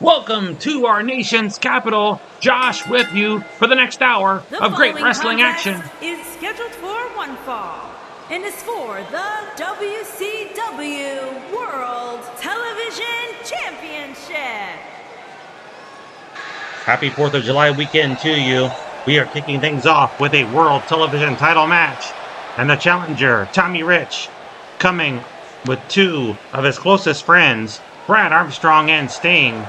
Welcome to our nation's capital. Josh with you for the next hour of great wrestling action. Is scheduled for one fall and is for the WCW World Television Championship. Happy 4th of July weekend to you. We are kicking things off with a World Television title match. And the challenger, Tommy Rich, coming with two of his closest friends, Brad Armstrong and Sting.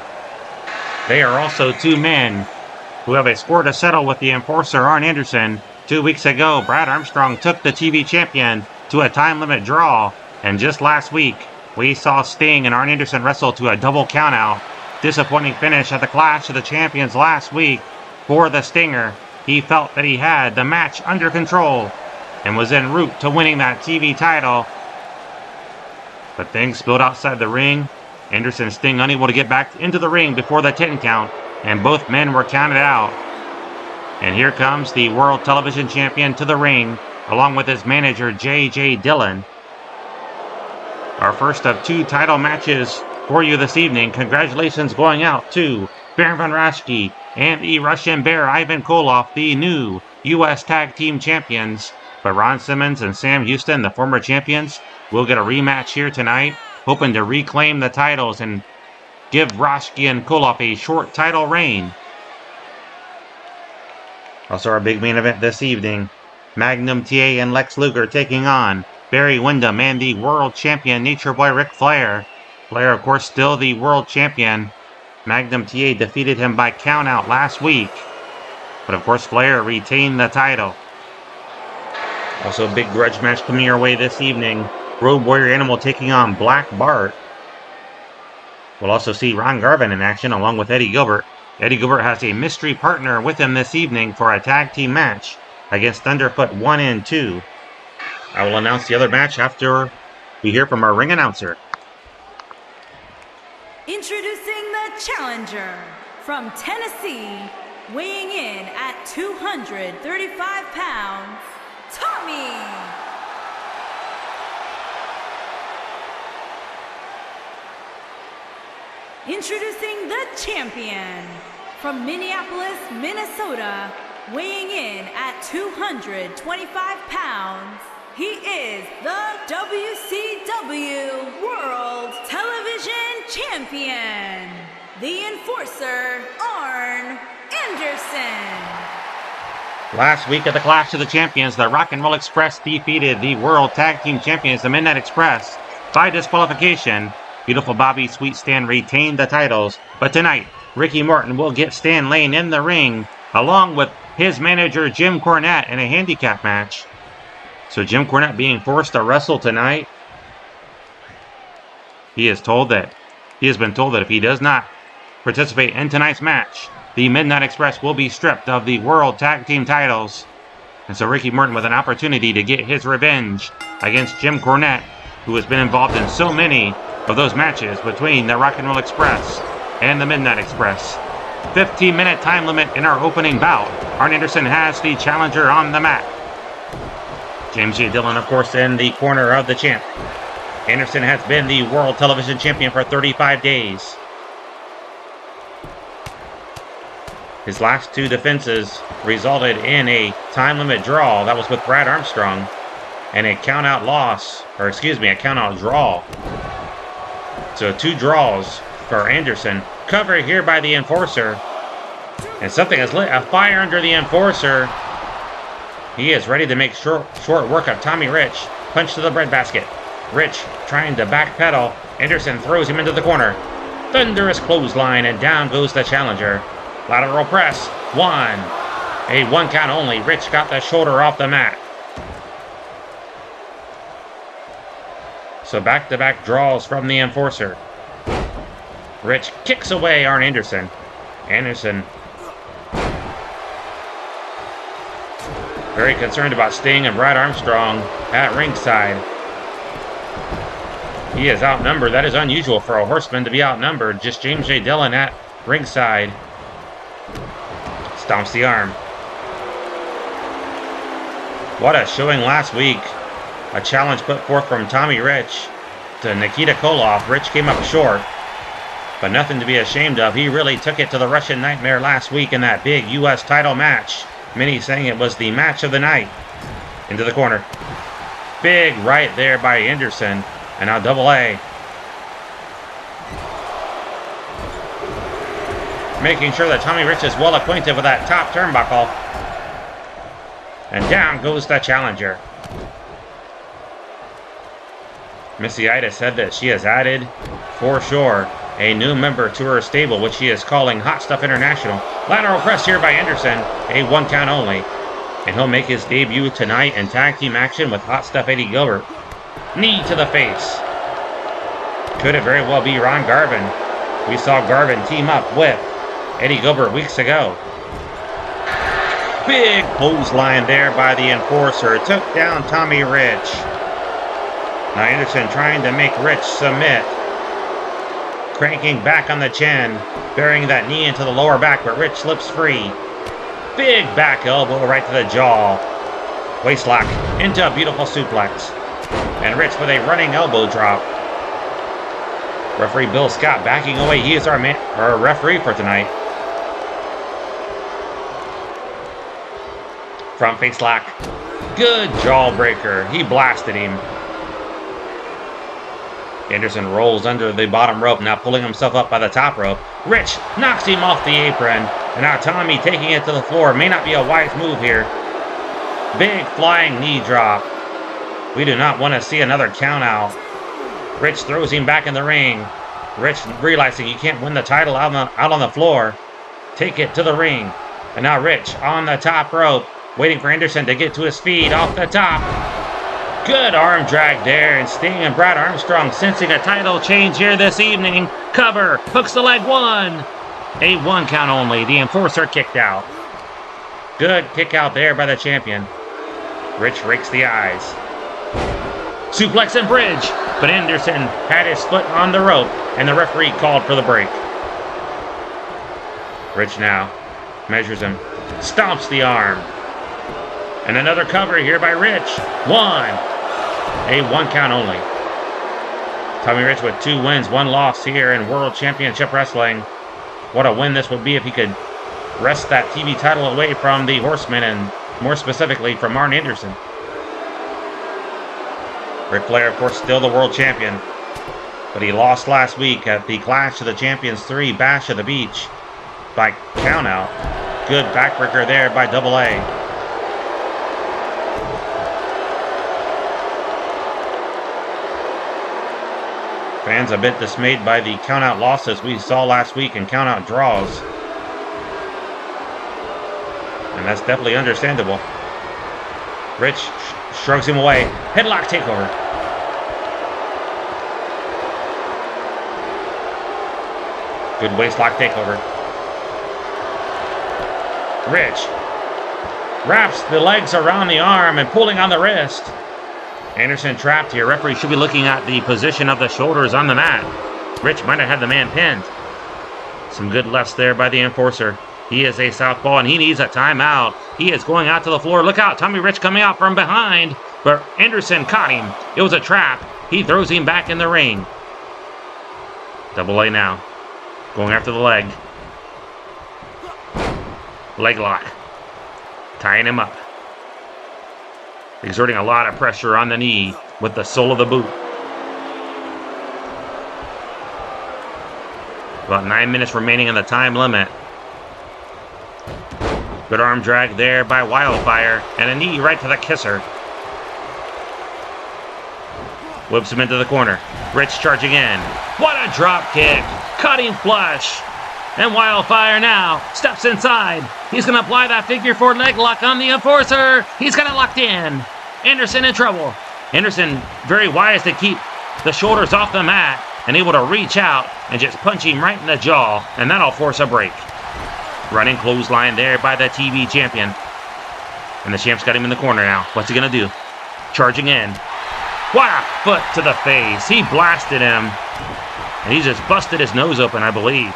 They are also two men who have a score to settle with the enforcer, Arn Anderson. 2 weeks ago, Brad Armstrong took the TV champion to a time limit draw. And just last week, we saw Sting and Arn Anderson wrestle to a double countout. Disappointing finish at the Clash of the Champions last week for the Stinger. He felt that he had the match under control and was en route to winning that TV title. But things spilled outside the ring. Anderson and Sting unable to get back into the ring before the 10 count, and both men were counted out. And here comes the World Television Champion to the ring, along with his manager, J.J. Dillon. Our first of two title matches for you this evening. Congratulations going out to Baron von Raschke and the Russian Bear Ivan Koloff, the new U.S. Tag Team Champions. But Ron Simmons and Sam Houston, the former champions, will get a rematch here tonight, hoping to reclaim the titles and give Raschke and Koloff a short title reign. Also our big main event this evening, Magnum TA and Lex Luger taking on Barry Windham and the world champion Nature Boy Ric Flair. Flair, of course, still the world champion. Magnum TA defeated him by countout last week. But of course, Flair retained the title. Also a big grudge match coming your way this evening. Road Warrior Animal taking on Black Bart. We'll also see Ron Garvin in action along with Eddie Gilbert. Eddie Gilbert has a mystery partner with him this evening for a tag team match against Thunderfoot 1 and 2. I will announce the other match after we hear from our ring announcer. Introducing the challenger from Tennessee, weighing in at 235 pounds, Tommy. Introducing the champion from Minneapolis, Minnesota, weighing in at 225 pounds, he is the WCW World Television Champion, the enforcer, Arn Anderson. Last week at the Clash of the Champions, the Rock and Roll Express defeated the World Tag Team Champions, the Midnight Express, by disqualification. Beautiful Bobby Sweet Stan retained the titles, but tonight, Ricky Morton will get Stan Lane in the ring, along with his manager Jim Cornette in a handicap match. So Jim Cornette being forced to wrestle tonight. He has been told that if he does not participate in tonight's match, the Midnight Express will be stripped of the World Tag Team titles. And so Ricky Morton with an opportunity to get his revenge against Jim Cornette, who has been involved in so many of those matches between the Rock and Roll Express and the Midnight Express. 15-minute time limit in our opening bout. Arn Anderson has the challenger on the mat. James J. Dillon, of course, in the corner of the champ. Anderson has been the World Television Champion for 35 days. His last two defenses resulted in a time limit draw. That was with Brad Armstrong. And a countout draw. So two draws for Anderson. Covered here by the enforcer. And something has lit a fire under the enforcer. He is ready to make short work of Tommy Rich. Punch to the breadbasket. Rich trying to backpedal. Anderson throws him into the corner. Thunderous clothesline, and down goes the challenger. Lateral press. One. A one count only. Rich got the shoulder off the mat. So back-to-back draws from the enforcer. Rich kicks away Arn Anderson. Anderson very concerned about Sting and Brad Armstrong at ringside. He is outnumbered. That is unusual for a horseman to be outnumbered. Just James J. Dillon at ringside. Stomps the arm. What a showing last week. A challenge put forth from Tommy Rich to Nikita Koloff. Rich came up short. but nothing to be ashamed of. He really took it to the Russian Nightmare last week in that big U.S. title match. Many saying it was the match of the night. Into the corner. Big right there by Anderson. And now Double A. Making sure that Tommy Rich is well acquainted with that top turnbuckle. And down goes the challenger. Missy Ida said that she has added, for sure, a new member to her stable, which she is calling Hot Stuff International. Lateral press here by Anderson, a 1 count only. And he'll make his debut tonight in tag team action with Hot Stuff Eddie Gilbert. Knee to the face. Could it very well be Ron Garvin? We saw Garvin team up with Eddie Gilbert weeks ago. Big clothesline there by the Enforcer. Took down Tommy Rich. Now Anderson trying to make Rich submit. Cranking back on the chin. Burying that knee into the lower back, but Rich slips free. Big back elbow right to the jaw. Waistlock into a beautiful suplex. And Rich with a running elbow drop. Referee Bill Scott backing away. He is our referee for tonight. Front face lock. Good jawbreaker. He blasted him. Anderson rolls under the bottom rope, now pulling himself up by the top rope. Rich knocks him off the apron. And now Tommy taking it to the floor. May not be a wise move here. Big flying knee drop. We do not want to see another count out. Rich throws him back in the ring. Rich realizing he can't win the title out on the floor. Take it to the ring. And now Rich on the top rope. Waiting for Anderson to get to his feet off the top. Good arm drag there, and Sting and Brad Armstrong sensing a title change here this evening. Cover, hooks the leg 1. A 1 count only. The Enforcer kicked out. Good kick out there by the champion. Rich rakes the eyes. Suplex and bridge, but Anderson had his foot on the rope, and the referee called for the break. Rich now measures him, stomps the arm. And another cover here by Rich. 1. A 1 count only. Tommy Rich with 2 wins, 1 loss here in World Championship Wrestling. What a win this would be if he could wrest that TV title away from the Horsemen, and more specifically from Arn Anderson. Ric Flair, of course, still the world champion. But he lost last week at the Clash of the Champions 3 Bash of the Beach by countout. Good backbreaker there by Double A. Fans a bit dismayed by the countout losses we saw last week and countout draws. And that's definitely understandable. Rich shrugs him away. Headlock takeover. Good waistlock takeover. Rich wraps the legs around the arm and pulling on the wrist. Anderson trapped here. Referee should be looking at the position of the shoulders on the mat. Rich might have had the man pinned. Some good lefts there by the Enforcer. He is a southpaw and he needs a timeout. He is going out to the floor. Look out, Tommy Rich coming out from behind. But Anderson caught him. It was a trap. He throws him back in the ring. Double A now. Going after the leg. Leg lock. Tying him up. Exerting a lot of pressure on the knee with the sole of the boot. About 9 minutes remaining in the time limit. Good arm drag there by Wildfire, and a knee right to the kisser. Whips him into the corner. Rich charging in. What a drop kick. Cutting flush. And Wildfire now steps inside. He's going to apply that figure 4 leg lock on the Enforcer. He's got it locked in. Anderson in trouble. Anderson very wise to keep the shoulders off the mat and able to reach out and just punch him right in the jaw. And that'll force a break. Running clothesline there by the TV champion. And the champ's got him in the corner now. What's he going to do? Charging in. What a foot to the face. He blasted him. And he just busted his nose open, I believe.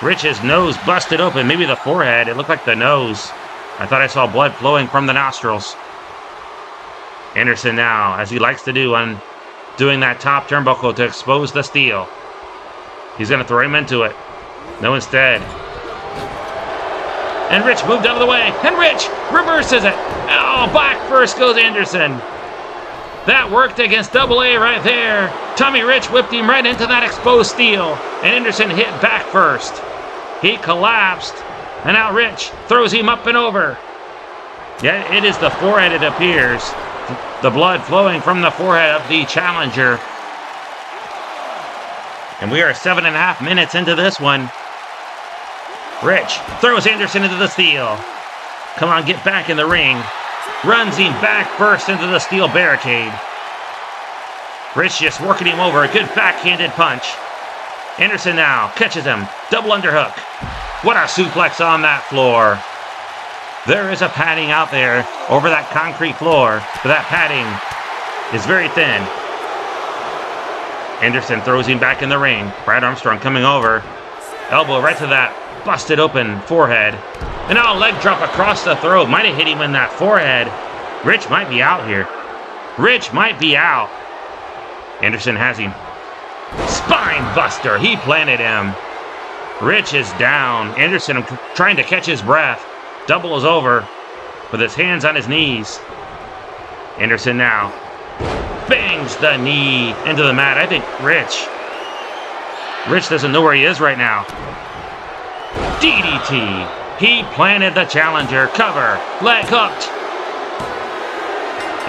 Rich's nose busted open, maybe the forehead. It looked like the nose. I thought I saw blood flowing from the nostrils. Anderson now, as he likes to do, on doing that top turnbuckle to expose the steel. He's going to throw him into it. No, instead. And Rich moved out of the way. And Rich reverses it. Oh, back first goes Anderson. That worked against Double A right there. Tommy Rich whipped him right into that exposed steel. And Anderson hit back first. He collapsed. And now Rich throws him up and over. Yeah, it is the forehead, it appears. The blood flowing from the forehead of the challenger. And we are 7.5 minutes into this one. Rich throws Anderson into the steel. Come on, get back in the ring. Runs him back first into the steel barricade. Rich just working him over. A good backhanded punch. Anderson now catches him. Double underhook. What a suplex on that floor. There is a padding out there over that concrete floor, but that padding is very thin. Anderson throws him back in the ring. Brad Armstrong coming over. Elbow right to that busted open forehead. And now a leg drop across the throat. Might have hit him in that forehead. Rich might be out here. Rich might be out. Anderson has him. Spine buster. He planted him. Rich is down. Anderson trying to catch his breath. Double is over with his hands on his knees. Anderson now bangs the knee into the mat. I think Rich doesn't know where he is right now. DDT. He planted the challenger. Cover. Leg hooked.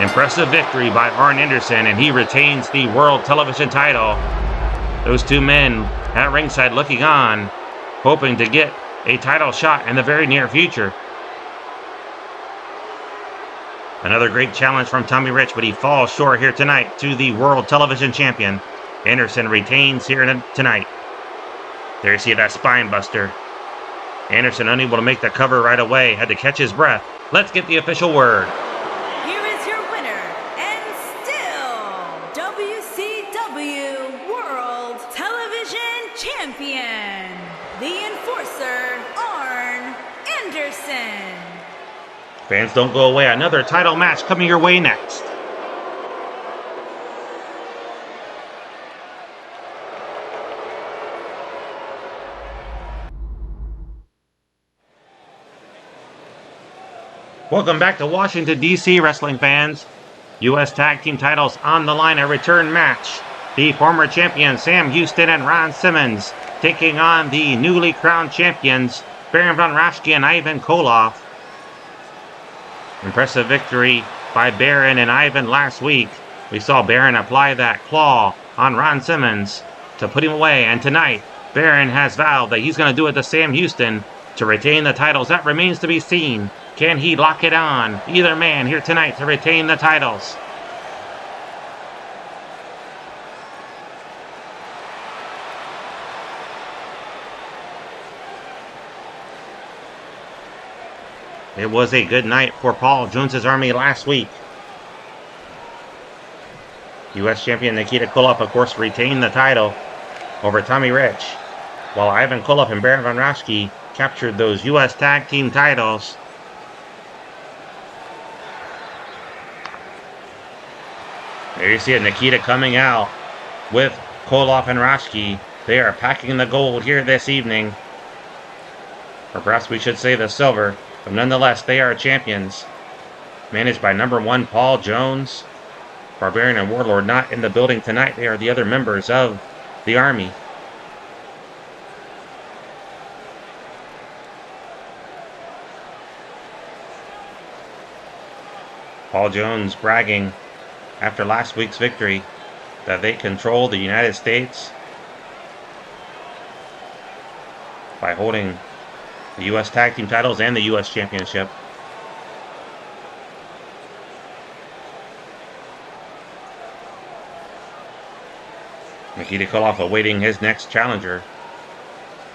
Impressive victory by Arn Anderson, and he retains the World Television title. Those two men at ringside looking on, hoping to get a title shot in the very near future. Another great challenge from Tommy Rich, but he falls short here tonight to the World Television Champion. Anderson retains here tonight. There you see that spine buster. Anderson unable to make the cover right away, had to catch his breath. Let's get the official word. Here is your winner, and still WCW World Television Champion, the Enforcer, Arn Anderson. Fans, don't go away. Another title match coming your way next. Welcome back to Washington, D.C., wrestling fans. U.S. Tag Team titles on the line, a return match. The former champions Sam Houston and Ron Simmons taking on the newly crowned champions Baron von Raschke and Ivan Koloff. Impressive victory by Baron and Ivan last week. We saw Baron apply that claw on Ron Simmons to put him away. And tonight, Baron has vowed that he's going to do it to Sam Houston to retain the titles. That remains to be seen. Can he lock it on? Either man here tonight to retain the titles. It was a good night for Paul Jones's Army last week. U.S. champion Nikita Koloff, of course, retained the title over Tommy Rich, while Ivan Koloff and Baron von Raschke captured those U.S. Tag Team titles. There you see it, Nikita coming out with Koloff and Raschke. They are packing the gold here this evening. Or perhaps we should say the silver. But nonetheless, they are champions. Managed by number 1 Paul Jones. Barbarian and Warlord not in the building tonight. They are the other members of the Army. Paul Jones bragging after last week's victory that they control the United States by holding the U.S. Tag Team titles and the U.S. Championship. Nikita Koloff awaiting his next challenger.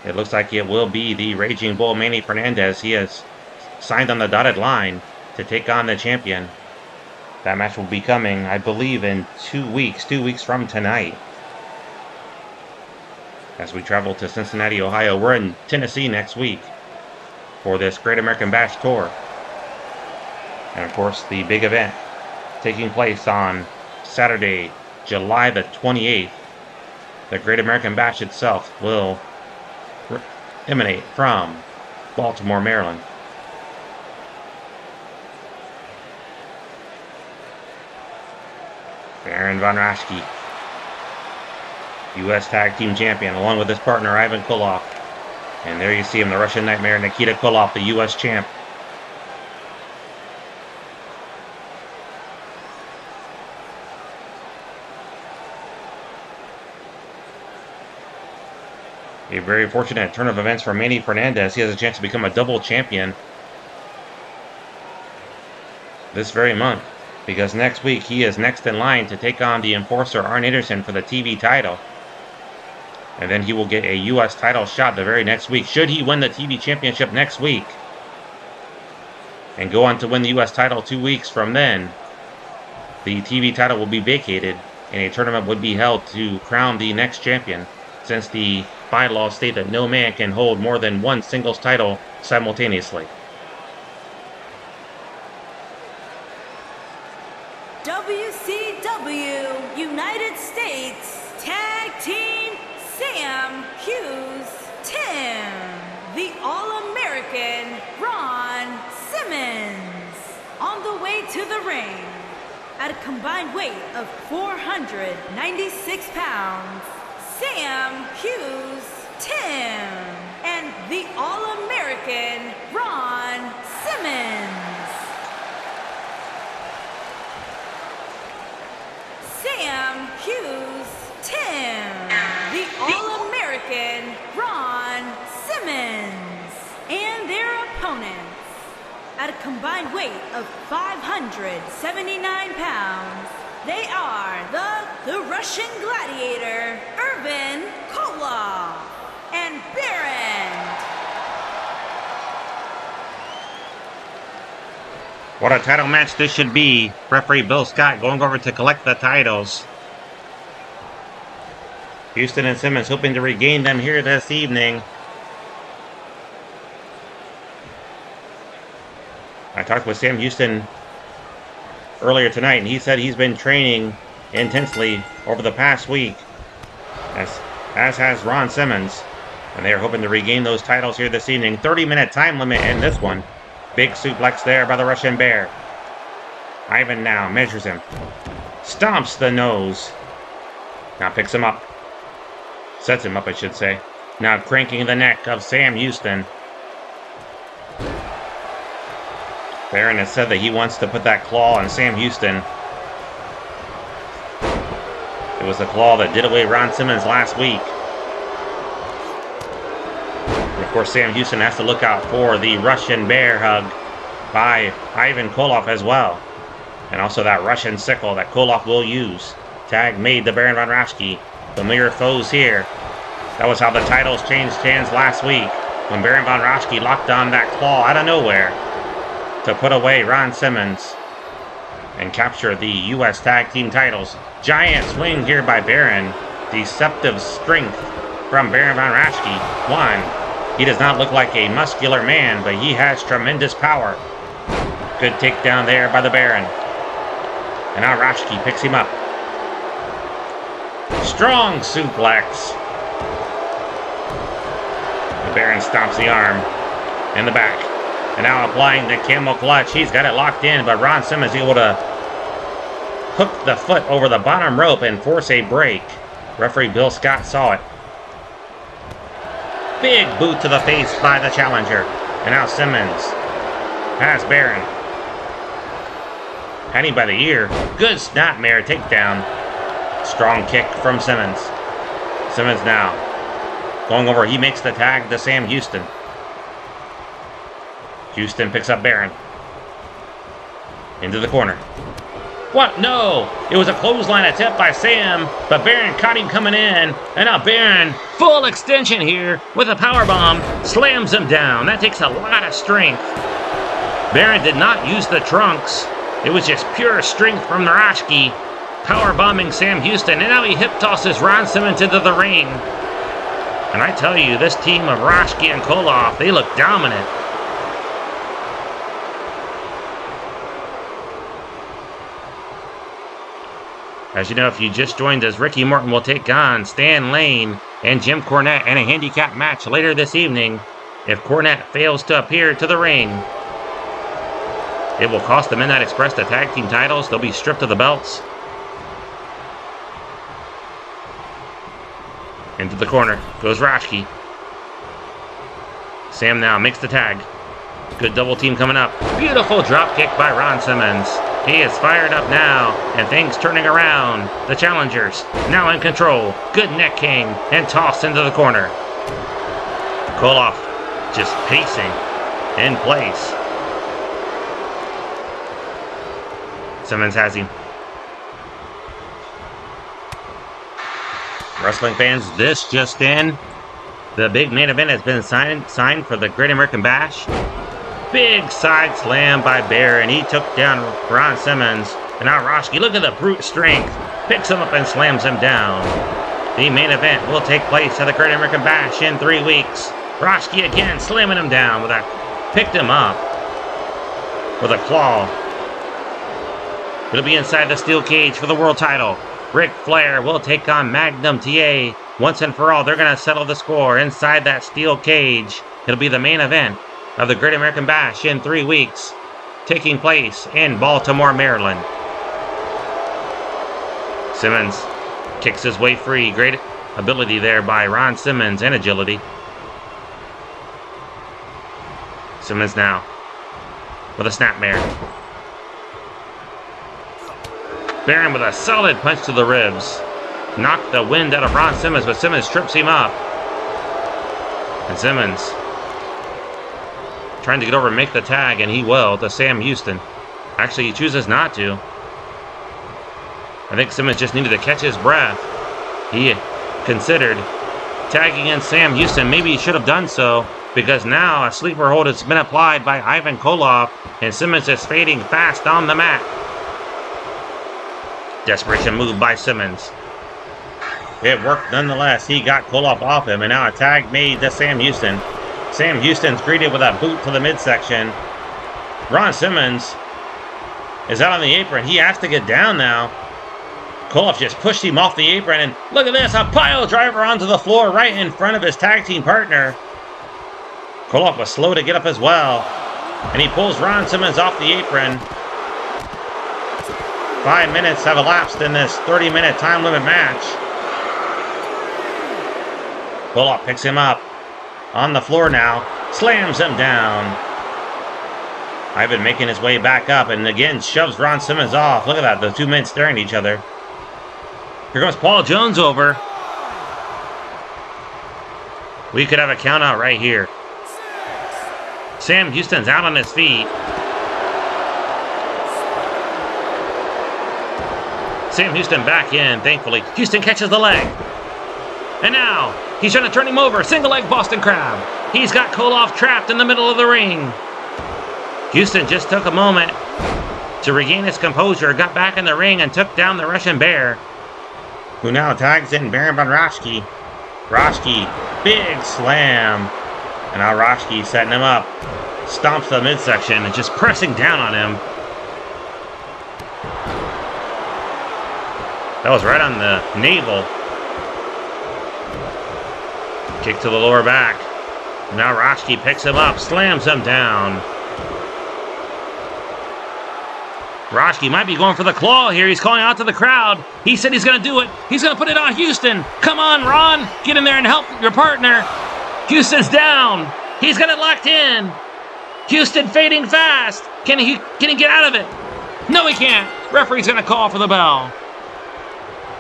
It looks like it will be the Raging Bull Manny Fernandez. He has signed on the dotted line to take on the champion. That match will be coming, I believe, in 2 weeks. 2 weeks from tonight. As we travel to Cincinnati, Ohio. We're in Tennessee next week for this Great American Bash Tour. And of course, the big event taking place on Saturday, July the 28th The Great American Bash itself will emanate from Baltimore, Maryland. Baron von Raschke, U.S. Tag Team Champion, along with his partner Ivan Koloff. And there you see him, the Russian Nightmare, Nikita Koloff, the U.S. Champ. A very fortunate turn of events for Manny Fernandez. He has a chance to become a double champion this very month, because next week he is next in line to take on the enforcer Arn Anderson for the TV title. And then he will get a U.S. title shot the very next week, should he win the TV championship next week. And go on to win the U.S. title 2 weeks from then. The TV title will be vacated, and a tournament would be held to crown the next champion, since the bylaws state that no man can hold more than one singles title simultaneously. WCW United States Tag Team Sam Hughes Tim, the All-American Ron Simmons, on the way to the ring at a combined weight of 496 pounds. Sam Hughes Tim and the All-American Ron Simmons. Sam Hughes Tim, the All-American Ron Simmons, and their opponents at a combined weight of 579 pounds. They are the Russian Gladiator, Koloff, and Baron. What a title match this should be. Referee Bill Scott going over to collect the titles. Houston and Simmons hoping to regain them here this evening. I talked with Sam Houston earlier tonight, and he said he's been training intensely over the past week, as has Ron Simmons, and they are hoping to regain those titles here this evening. 30-minute time limit in this one. Big suplex there by the Russian Bear. Ivan now measures him, stomps the nose, now picks him up, sets him up I should say, now cranking the neck of Sam Houston. Baron has said that he wants to put that claw on Sam Houston. It was the claw that did away Ron Simmons last week. And of course, Sam Houston has to look out for the Russian Bear hug by Ivan Koloff as well. And also that Russian sickle that Koloff will use. Tag made to Baron von Raschke. Familiar foes here. That was how the titles changed hands last week, when Baron von Raschke locked on that claw out of nowhere to put away Ron Simmons and capture the U.S. Tag Team titles. Giant swing here by Baron. Deceptive strength from Baron von Raschke. He does not look like a muscular man, but he has tremendous power. Good takedown there by the Baron. And now Raschke picks him up. Strong suplex. The Baron stomps the arm in the back. And now applying the camel clutch. He's got it locked in, but Ron Simmons is able to hook the foot over the bottom rope and force a break. Referee Bill Scott saw it. Big boot to the face by the challenger. And now Simmons has Baron. Had him by the ear. Good snapmare takedown. Strong kick from Simmons. Simmons now going over. He makes the tag to Sam Houston. Houston picks up Baron. Into the corner. What? No! It was a clothesline attempt by Sam, but Baron caught him coming in. And now Baron, full extension here with a powerbomb, slams him down. That takes a lot of strength. Baron did not use the trunks. It was just pure strength from Raschke, powerbombing Sam Houston. And now he hip tosses Ron Simmons into the ring. And I tell you, this team of Raschke and Koloff, they look dominant. As you know, if you just joined us, Ricky Morton will take on Stan Lane and Jim Cornette in a handicap match later this evening. If Cornette fails to appear to the ring, it will cost the Midnight Express the tag team titles. They'll be stripped of the belts. Into the corner goes Raschke. Sam now makes the tag. Good double team coming up. Beautiful drop kick by Ron Simmons. He is fired up now, and things turning around. The challengers now in control. Good neck king, and tossed into the corner. Koloff just pacing in place. Simmons has him. Wrestling fans, this just in. The big main event has been signed for the Great American Bash. Big side slam by Bear, and he took down Ron Simmons. And now Raschke, look at the brute strength. Picks him up and slams him down. The main event will take place at the Great American Bash in 3 weeks. Raschke again slamming him down with a, picked him up with a claw. It'll be inside the steel cage for the world title. Ric Flair will take on Magnum TA. Once and for all, they're going to settle the score inside that steel cage. It'll be the main event of the Great American Bash in 3 weeks, taking place in Baltimore, Maryland. Simmons kicks his way free. Great ability there by Ron Simmons and agility. Simmons now with a snapmare. Baron with a solid punch to the ribs. Knocked the wind out of Ron Simmons, but Simmons trips him up. And Simmons trying to get over and make the tag, and he will, to Sam Houston. Actually, he chooses not to. I think Simmons just needed to catch his breath. He considered tagging in Sam Houston. Maybe he should have done so, because now a sleeper hold has been applied by Ivan Koloff, and Simmons is fading fast on the mat. Desperation move by Simmons. It worked nonetheless. He got Koloff off him, and now a tag made to Sam Houston. Sam Houston's greeted with a boot to the midsection. Ron Simmons is out on the apron. He has to get down now. Koloff just pushed him off the apron, and look at this, a pile driver onto the floor right in front of his tag team partner. Koloff was slow to get up as well, and he pulls Ron Simmons off the apron. 5 minutes have elapsed in this 30-minute time limit match. Koloff picks him up on the floor now, slams him down. Ivan making his way back up and again shoves Ron Simmons off. Look at that, the two men staring at each other. Here comes Paul Jones over. We could have a count out right here. Sam Houston's out on his feet. Sam Houston back in, thankfully. Houston catches the leg. And now, he's trying to turn him over. Single leg Boston Crab. He's got Koloff trapped in the middle of the ring. Houston just took a moment to regain his composure, got back in the ring, and took down the Russian Bear, who now tags in Baron von Raschke. Raschke, big slam. And now Raschke setting him up. Stomps the midsection and just pressing down on him. That was right on the navel. Kick to the lower back. Now Raschke picks him up, slams him down. Raschke might be going for the claw here. He's calling out to the crowd. He said he's going to do it. He's going to put it on Houston. Come on, Ron. Get in there and help your partner. Houston's down. He's got it locked in. Houston fading fast. Can he get out of it? No, he can't. Referee's going to call for the bell.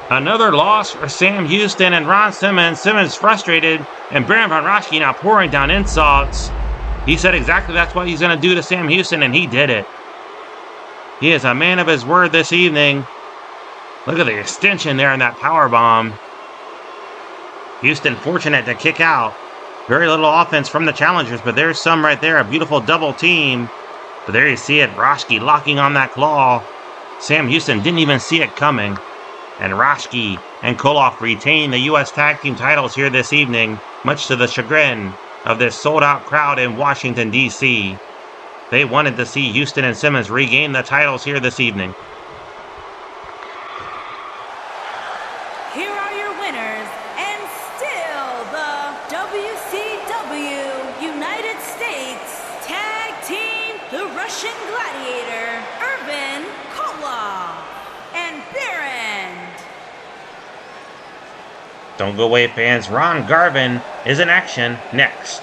Another loss for Sam Houston and Ron Simmons. Simmons frustrated, and Baron von Raschke now pouring down insults. He said exactly that's what he's going to do to Sam Houston, and he did it. He is a man of his word this evening. Look at the extension there in that powerbomb. Houston fortunate to kick out. Very little offense from the challengers, but there's some right there. A beautiful double team. But there you see it, Raschke locking on that claw. Sam Houston didn't even see it coming. And Raschke and Koloff retain the U.S. Tag Team titles here this evening, much to the chagrin of this sold-out crowd in Washington, D.C. They wanted to see Houston and Simmons regain the titles here this evening. Russian Gladiator, Koloff, and Baron. Don't go away, fans. Ron Garvin is in action next.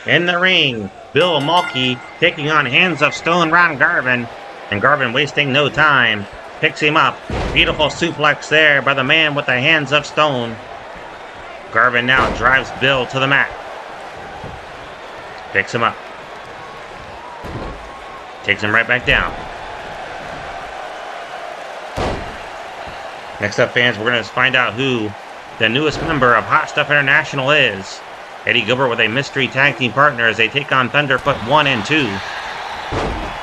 In the ring, Bill Mulkey taking on Hands of Stone Ron Garvin, and Garvin wasting no time. Picks him up. Beautiful suplex there by the man with the Hands of Stone. Garvin now drives Bill to the mat. Picks him up. Takes him right back down. Next up, fans, we're going to find out who the newest member of Hot Stuff International is. Eddie Gilbert with a mystery tag team partner as they take on Thunderfoot 1 and 2.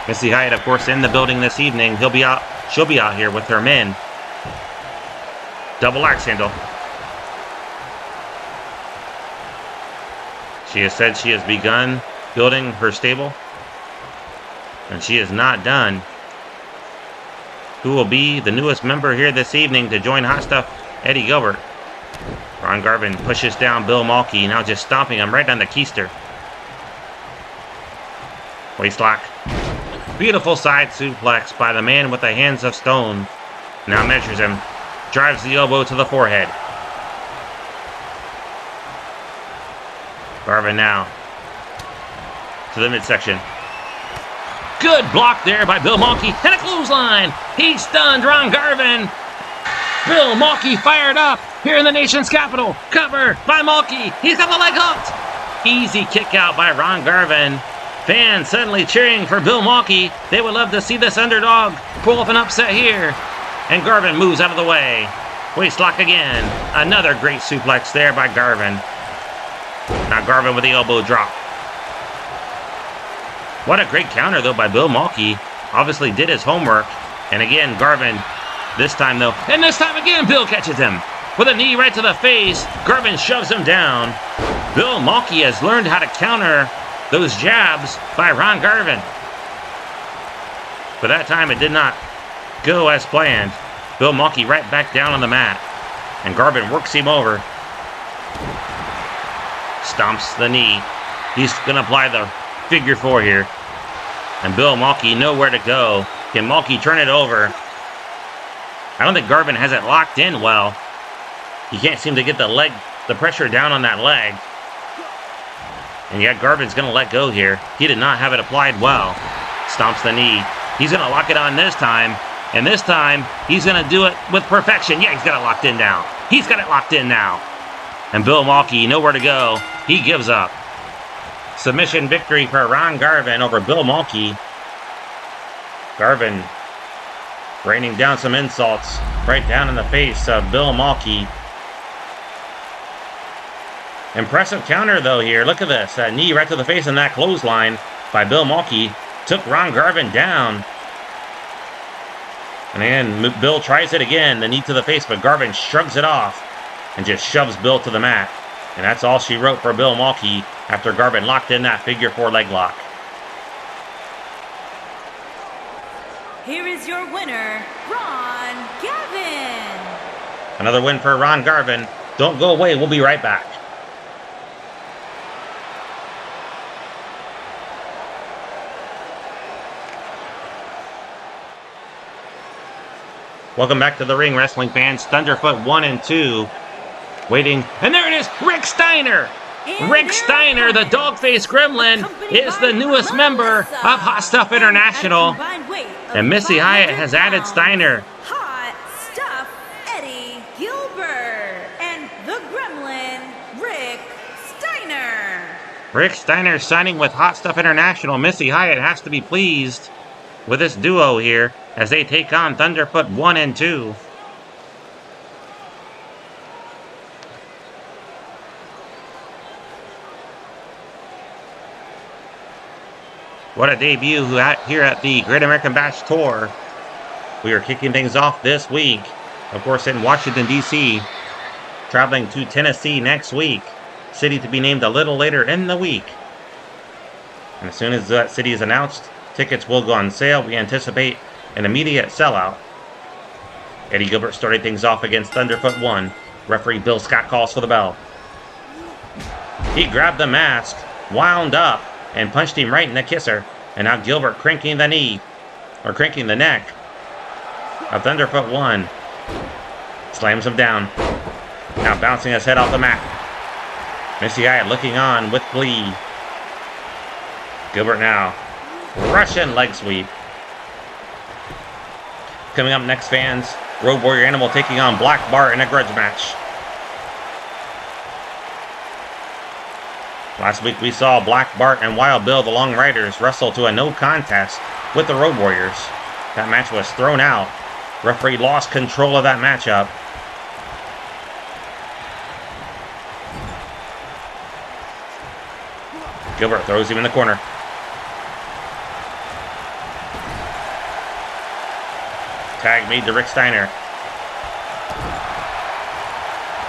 Missy Hyatt, of course, in the building this evening. She'll be out here with her men. Double axe handle. She has said she has begun building her stable, and she is not done. Who will be the newest member here this evening to join Hot Stuff? Eddie Gilbert. Ron Garvin pushes down Bill Mulkey, now just stomping him right on the keister. Waistlock. Beautiful side suplex by the man with the Hands of Stone. Now measures him. Drives the elbow to the forehead. Garvin now to the midsection. Good block there by Bill Mulkey. And a clothesline. He stunned Ron Garvin. Bill Mulkey fired up here in the nation's capital. Cover by Mulkey. He's got the leg hooked. Easy kick out by Ron Garvin. Fans suddenly cheering for Bill Mulkey. They would love to see this underdog pull off an upset here. And Garvin moves out of the way. Waistlock again. Another great suplex there by Garvin. Now Garvin with the elbow drop. What a great counter, though, by Bill Mulkey. Obviously did his homework. And again, Garvin, this time, though. And this time again, Bill catches him. With a knee right to the face, Garvin shoves him down. Bill Mulkey has learned how to counter those jabs by Ron Garvin. But that time, it did not go as planned. Bill Mulkey right back down on the mat. And Garvin works him over. Stomps the knee. He's going to apply the figure 4 here. And Bill Mulkey nowhere to go. Can Mulkey turn it over? I don't think Garvin has it locked in well. He can't seem to get the pressure down on that leg. And yet Garvin's going to let go here. He did not have it applied well. Stomps the knee. He's going to lock it on this time. And this time, he's going to do it with perfection. Yeah, he's got it locked in now. He's got it locked in now. And Bill Mulkey, nowhere to go. He gives up. Submission victory for Ron Garvin over Bill Mulkey. Garvin raining down some insults right down in the face of Bill Mulkey. Impressive counter, though, here. Look at this. That knee right to the face and that clothesline by Bill Mulkey took Ron Garvin down. And again, Bill tries it again, the knee to the face, but Garvin shrugs it off and just shoves Bill to the mat. And that's all she wrote for Bill Mulkey after Garvin locked in that figure 4 leg lock. Here is your winner, Ron Garvin. Another win for Ron Garvin. Don't go away. We'll be right back. Welcome back to the ring, wrestling fans. Thunderfoot 1 and 2. Waiting. And there it is. Rick Steiner. Rick Steiner, the dog-faced gremlin, is the newest member of Hot Stuff International. And Missy Hyatt has added Steiner. Hot Stuff Eddie Gilbert and the gremlin Rick Steiner. Rick Steiner signing with Hot Stuff International. Missy Hyatt has to be pleased with this duo here as they take on Thunderfoot 1 and 2. What a debut here at the Great American Bash Tour. We are kicking things off this week, of course, in Washington, D.C., traveling to Tennessee next week. City to be named a little later in the week. And as soon as that city is announced, tickets will go on sale. We anticipate an immediate sellout. Eddie Gilbert started things off against Thunderfoot 1. Referee Bill Scott calls for the bell. He grabbed the mask, wound up, and punched him right in the kisser. And now Gilbert cranking the knee, or cranking the neck of Thunderfoot 1. Slams him down. Now bouncing his head off the mat. Missy Hyatt looking on with glee. Gilbert now. Russian leg sweep. Coming up next, fans, Road Warrior Animal taking on Black Bart in a grudge match. Last week we saw Black Bart and Wild Bill, the Long Riders, wrestle to a no contest with the Road Warriors. That match was thrown out. Referee lost control of that matchup. Gilbert throws him in the corner. Tag made to Rick Steiner.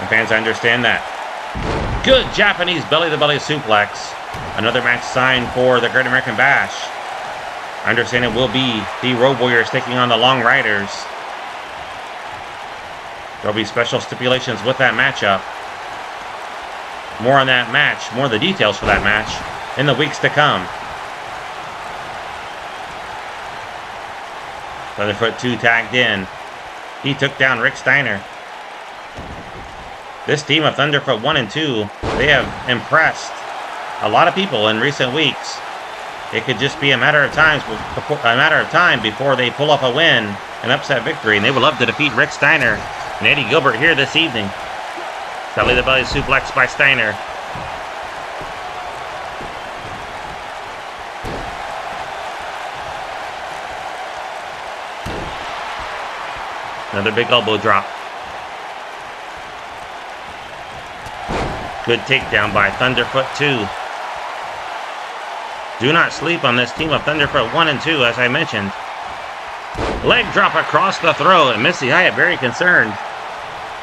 And fans understand that. Good Japanese belly-to-belly suplex. Another match signed for the Great American Bash. I understand it will be the Road Warriors taking on the Long Riders. There'll be special stipulations with that matchup. More on that match, more of the details for that match in the weeks to come. Thunderfoot 2 tagged in. He took down Rick Steiner. This team of Thunderfoot 1 and 2, they have impressed a lot of people in recent weeks. It could just be a matter of time before they pull off a win, an upset victory, and they would love to defeat Rick Steiner and Eddie Gilbert here this evening. Belly-to-belly suplex by Steiner. Another big elbow drop. Good takedown by Thunderfoot 2. Do not sleep on this team of Thunderfoot 1 and 2, as I mentioned. Leg drop across the throat, and Missy Hyatt very concerned.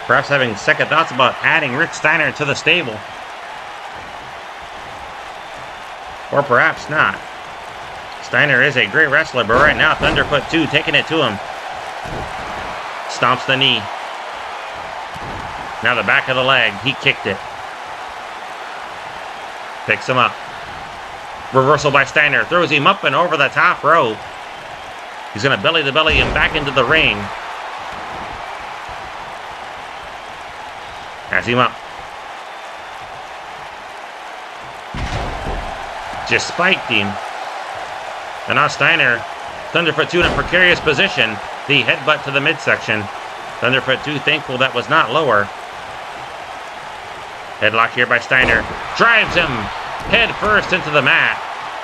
Perhaps having second thoughts about adding Rick Steiner to the stable. Or perhaps not. Steiner is a great wrestler, but right now Thunderfoot 2 taking it to him. Stomps the knee. Now the back of the leg. He kicked it. Picks him up. Reversal by Steiner. Throws him up and over the top rope. He's going to belly-to-belly him back into the ring. Has him up. Just spiked him. And now Steiner. Thunderfoot 2 in a precarious position. The headbutt to the midsection. Thunderfoot 2 thankful that was not lower. Headlock here by Steiner. Drives him head first into the mat.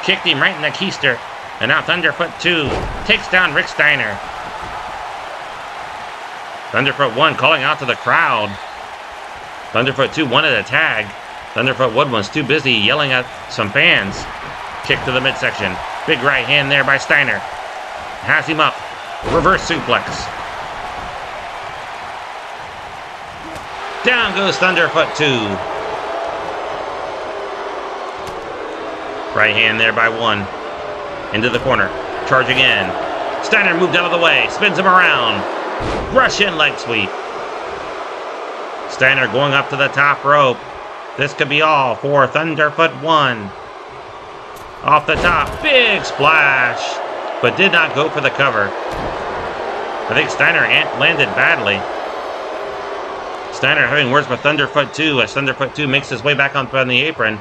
Kicked him right in the keister. And now Thunderfoot 2 takes down Rick Steiner. Thunderfoot 1 calling out to the crowd. Thunderfoot 2 wanted a tag. Thunderfoot 1 was too busy yelling at some fans. Kick to the midsection. Big right hand there by Steiner. Has him up. Reverse suplex. Down goes Thunderfoot 2. Right hand there by 1. Into the corner. Charging in. Steiner moved out of the way. Spins him around. Russian leg sweep. Steiner going up to the top rope. This could be all for Thunderfoot 1. Off the top. Big splash. But did not go for the cover. I think Steiner landed badly. Steiner having words with Thunderfoot 2 as Thunderfoot 2 makes his way back on the apron.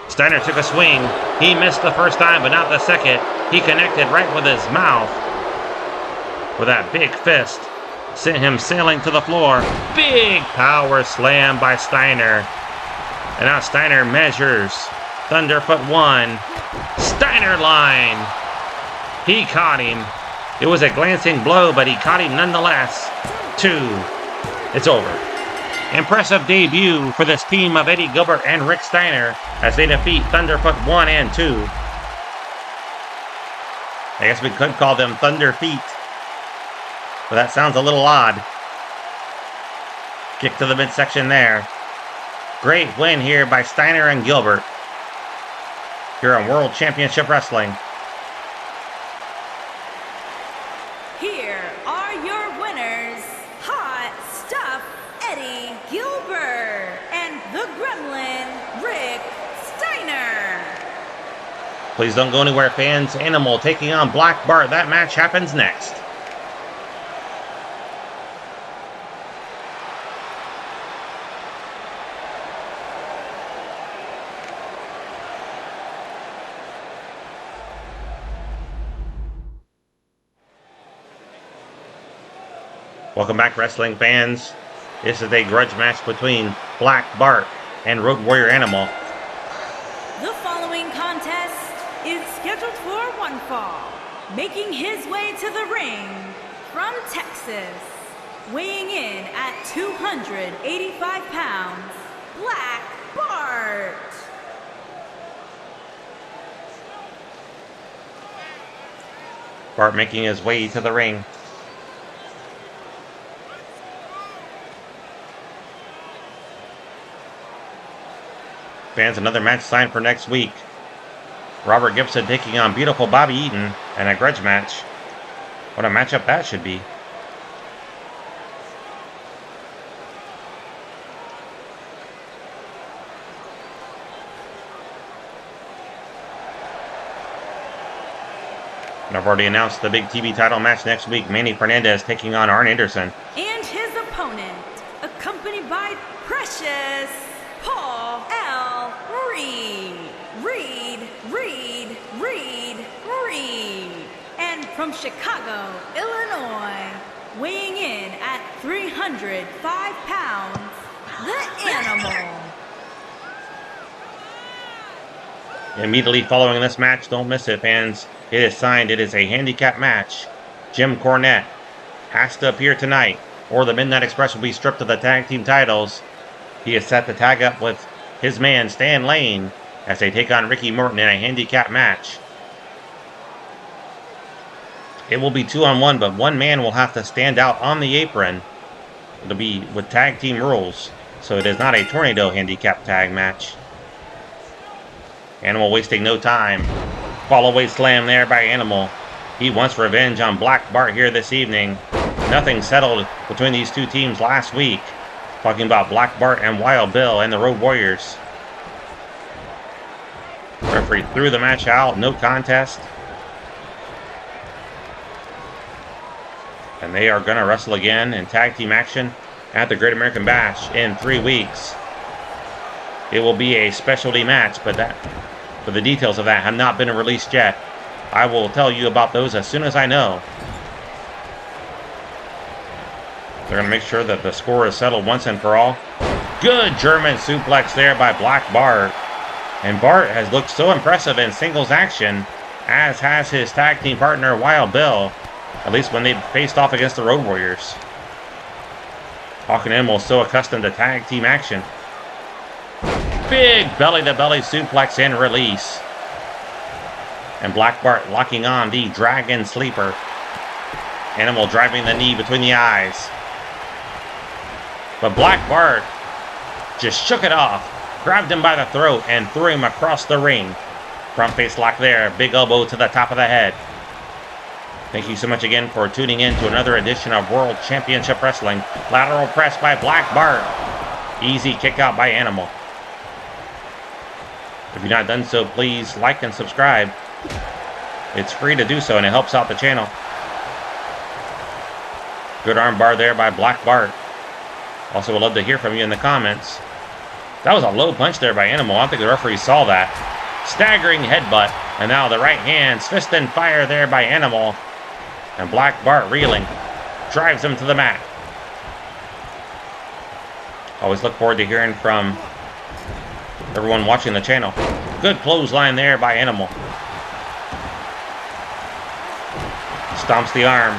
Steiner took a swing. He missed the first time, but not the second. He connected right with his mouth. With that big fist. Sent him sailing to the floor. Big power slam by Steiner. And now Steiner measures. Thunderfoot 1. Steiner line. He caught him. It was a glancing blow, but he caught him nonetheless. 2. It's over. Impressive debut for this team of Eddie Gilbert and Rick Steiner as they defeat Thunderfoot 1 and 2. I guess we could call them Thunder Feet, but that sounds a little odd. Kick to the midsection there. Great win here by Steiner and Gilbert here on World Championship Wrestling. Here are your winners, Please don't go anywhere, fans. Animal taking on Black Bart. That match happens next. Welcome back, wrestling fans. This is a grudge match between Black Bart and Road Warrior Animal. The following contest is scheduled for one fall. Making his way to the ring from Texas, weighing in at 285 pounds, Black Bart. Bart making his way to the ring. Fans, another match signed for next week. Robert Gibson taking on beautiful Bobby Eaton and a grudge match. What a matchup that should be. And I've already announced the big TV title match next week. Manny Fernandez taking on Arn Anderson. And his opponent, accompanied by Precious Paul L. Reed. And from Chicago, Illinois, weighing in at 305 pounds, the Animal. Immediately following this match, don't miss it, fans. It is signed. It is a handicap match. Jim Cornette has to appear tonight, or the Midnight Express will be stripped of the tag team titles. He is set to tag up with his man Stan Lane as they take on Ricky Morton in a handicap match. It will be 2-on-1, but one man will have to stand out on the apron. It'll be with tag team rules, so it is not a tornado handicap tag match. Animal wasting no time. Fall-away slam there by Animal. He wants revenge on Black Bart here this evening. Nothing settled between these two teams last week. Talking about Black Bart and Wild Bill and the Road Warriors. Referee threw the match out. No contest. And they are going to wrestle again in tag team action at the Great American Bash in 3 weeks. It will be a specialty match, but the details of that have not been released yet. I will tell you about those as soon as I know. They're going to make sure that the score is settled once and for all. Good German suplex there by Black Bart. And Bart has looked so impressive in singles action, as has his tag team partner Wild Bill. At least when they faced off against the Road Warriors. Hawk and Animal is so accustomed to tag team action. Big belly-to-belly suplex and release. And Black Bart locking on the Dragon Sleeper. Animal driving the knee between the eyes. But Black Bart just shook it off, grabbed him by the throat, and threw him across the ring. Front face lock there, big elbow to the top of the head. Thank you so much again for tuning in to another edition of World Championship Wrestling. Lateral press by Black Bart. Easy kick out by Animal. If you've not done so, please like and subscribe. It's free to do so and it helps out the channel. Good arm bar there by Black Bart. Also would love to hear from you in the comments. That was a low punch there by Animal. I don't think the referee saw that. Staggering headbutt. And now the right hands, fist and fire there by Animal. And Black Bart reeling. Drives him to the mat. Always look forward to hearing from everyone watching the channel. Good clothesline there by Animal. Stomps the arm.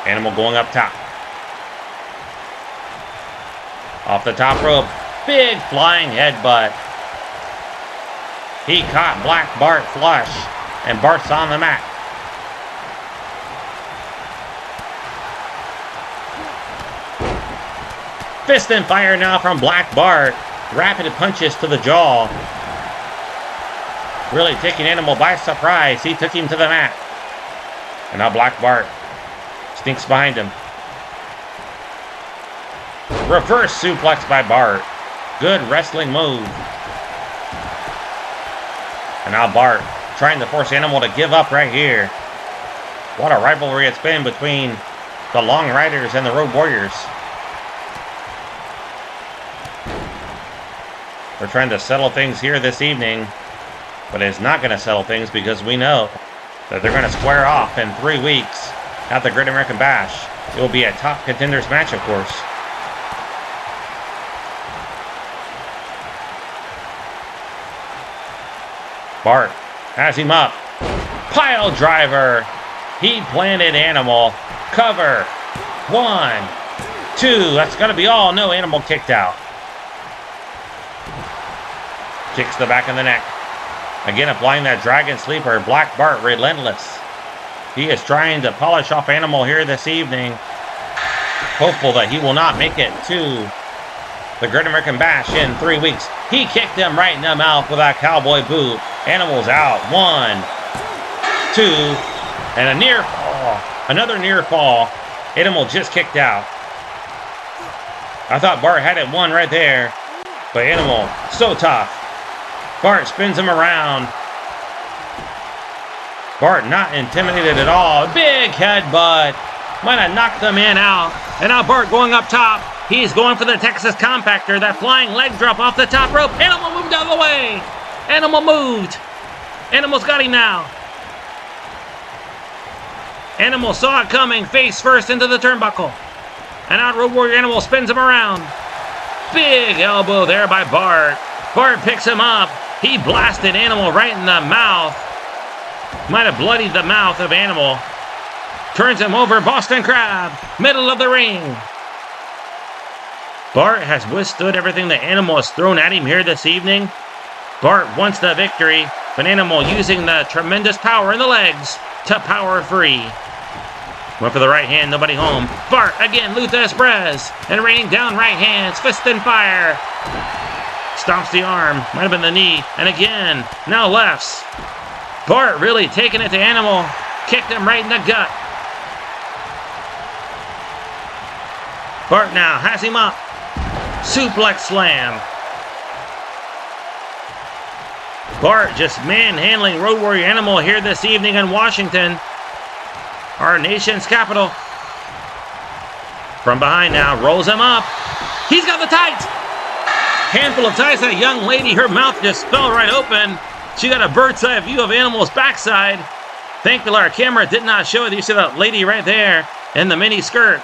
Animal going up top. Off the top rope. Big flying headbutt. He caught Black Bart flush. And Bart's on the mat. Fist and fire now from Black Bart. Rapid punches to the jaw. Really taking Animal by surprise. He took him to the mat. And now Black Bart stinks behind him. Reverse suplex by Bart. Good wrestling move. And now Bart trying to force Animal to give up right here. What a rivalry it's been between the Long Riders and the Road Warriors. They're trying to settle things here this evening, but it's not going to settle things because we know that they're going to square off in 3 weeks at the Great American Bash. It will be a top contenders match, of course. Bart has him up. Pile driver. He planted Animal. Cover. 1, 2. That's going to be all. No, Animal kicked out. Kicks the back of the neck. Again, applying that Dragon Sleeper. Black Bart, relentless. He is trying to polish off Animal here this evening. Hopeful that he will not make it to the Great American Bash in 3 weeks. He kicked him right in the mouth with that cowboy boot. Animal's out. 1, 2, and a near fall. Another near fall. Animal just kicked out. I thought Bart had it won right there, but Animal, so tough. Bart spins him around. Bart not intimidated at all. Big headbutt. Might have knocked the man out. And now Bart going up top. He's going for the Texas Compactor. That flying leg drop off the top rope. Animal moved out of the way. Animal moved. Animal's got him now. Animal saw it coming. Face first into the turnbuckle. And now Road Warrior Animal spins him around. Big elbow there by Bart. Bart picks him up. He blasted Animal right in the mouth. Might have bloodied the mouth of Animal. Turns him over. Boston Crab. Middle of the ring. Bart has withstood everything the Animal has thrown at him here this evening. Bart wants the victory, but Animal using the tremendous power in the legs to power free. Went for the right hand, nobody home. Bart again, Luther Esprez, and raining down right hands, fist and fire. Stomps the arm, might have been the knee, and again, now lefts. Bart really taking it to Animal, kicked him right in the gut. Bart now has him up. Suplex slam. Bart just manhandling Road Warrior Animal here this evening in Washington, our nation's capital. From behind now, rolls him up. He's got the tights. Handful of tights. That young lady, her mouth just fell right open. She got a bird's eye view of Animal's backside. Thankfully, our camera did not show it. You see that lady right there in the mini skirt.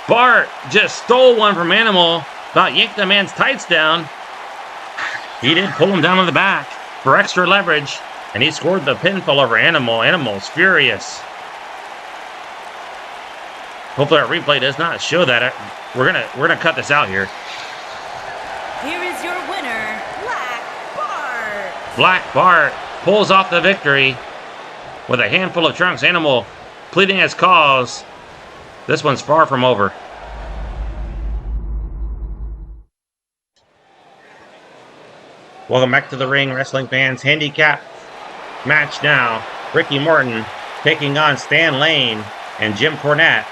Bart just stole one from Animal. About yanked the man's tights down. He did pull him down on the back for extra leverage, and he scored the pinfall over Animal. Animal's furious. Hopefully our replay does not show that. We're gonna cut this out here. Here is your winner, Black Bart. Black Bart pulls off the victory with a handful of trunks. Animal pleading his cause. This one's far from over. Welcome back to the ring, wrestling fans. Handicap match now. Ricky Morton taking on Stan Lane and Jim Cornette.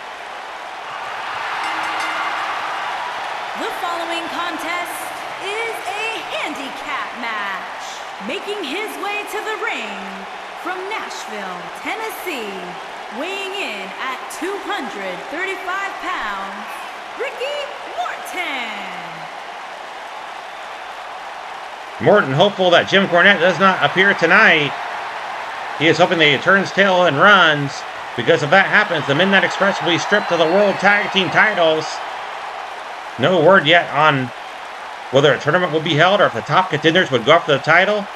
The following contest is a handicap match. Making his way to the ring from Nashville, Tennessee, weighing in at 235 pounds, Ricky Morton. Morton hopeful that Jim Cornette does not appear tonight. He is hoping that he turns tail and runs, because if that happens, the Midnight Express will be stripped of the World Tag Team titles. No word yet on whether a tournament will be held or if the top contenders would go after the title.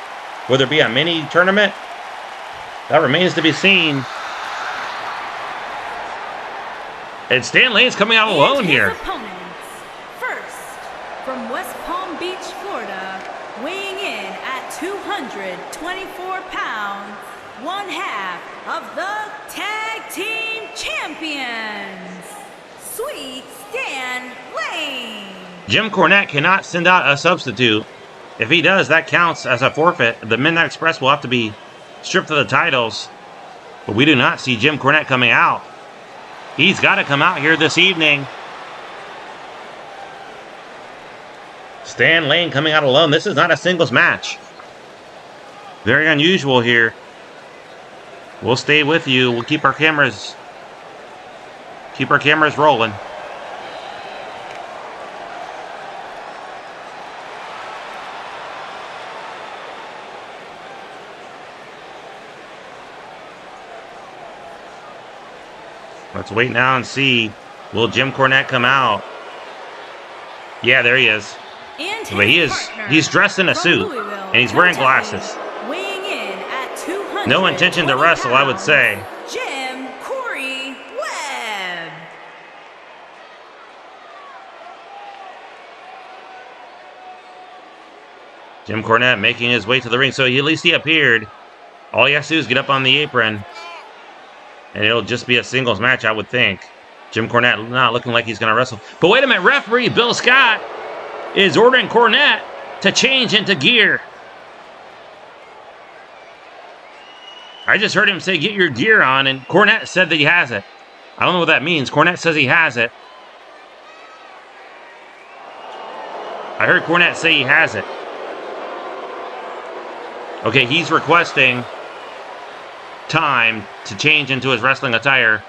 Will there be a mini tournament? That remains to be seen. And Stan Lane's coming out alone here. Opponents. First, from West Palm Beach, Florida, weighing in at 224 pounds, one half of the Tag Team Champions, Sweet Stan Lane. Jim Cornette cannot send out a substitute. If he does, that counts as a forfeit. The Midnight Express will have to be stripped of the titles. But we do not see Jim Cornette coming out. He's got to come out here this evening. Stan Lane coming out alone. This is not a singles match. Very unusual here. We'll stay with you. We'll keep our cameras rolling. Let's wait now and see. Will Jim Cornette come out? Yeah, there he is. But he's dressed in a suit, and he's wearing glasses. Weighing in at 200. No intention to wrestle, I would say. Jim Corey Webb. Jim Cornette making his way to the ring, so at least he appeared. All he has to do is get up on the apron, and it'll just be a singles match, I would think. Jim Cornette not looking like he's going to wrestle. But wait a minute, referee Bill Scott is ordering Cornette to change into gear. I just heard him say, get your gear on, and Cornette said that he has it. I don't know what that means. Cornette says he has it. I heard Cornette say he has it. Okay, he's requesting time to change into his wrestling attire.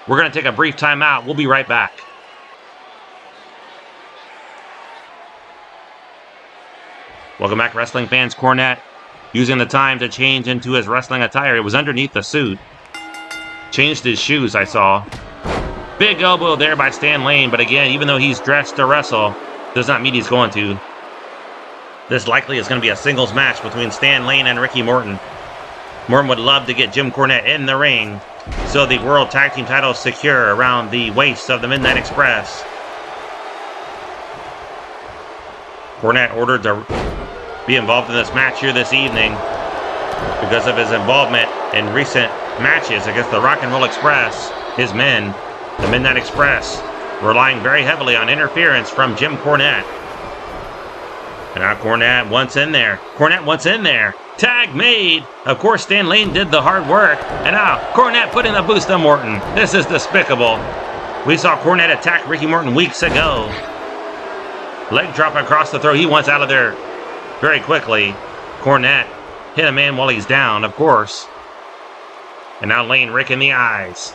We're going to take a brief timeout. We'll be right back. Welcome back, wrestling fans. Cornette using the time to change into his wrestling attire. It was underneath the suit. Changed his shoes, I saw. Big elbow there by Stan Lane, but again, even though he's dressed to wrestle, does not mean he's going to. This likely is going to be a singles match between Stan Lane and Ricky Morton. Morton would love to get Jim Cornette in the ring, so the World Tag Team titles secure around the waist of the Midnight Express. Cornette ordered to be involved in this match here this evening because of his involvement in recent matches against the Rock and Roll Express. His men, the Midnight Express, relying very heavily on interference from Jim Cornette. And now Cornette once in there. Cornette once in there. Tag made. Of course, Stan Lane did the hard work. And now Cornette putting the boost on Morton. This is despicable. We saw Cornette attack Ricky Morton weeks ago. Leg drop across the throat. He wants out of there very quickly. Cornette hit a man while he's down, of course. And now Lane Rick in the eyes.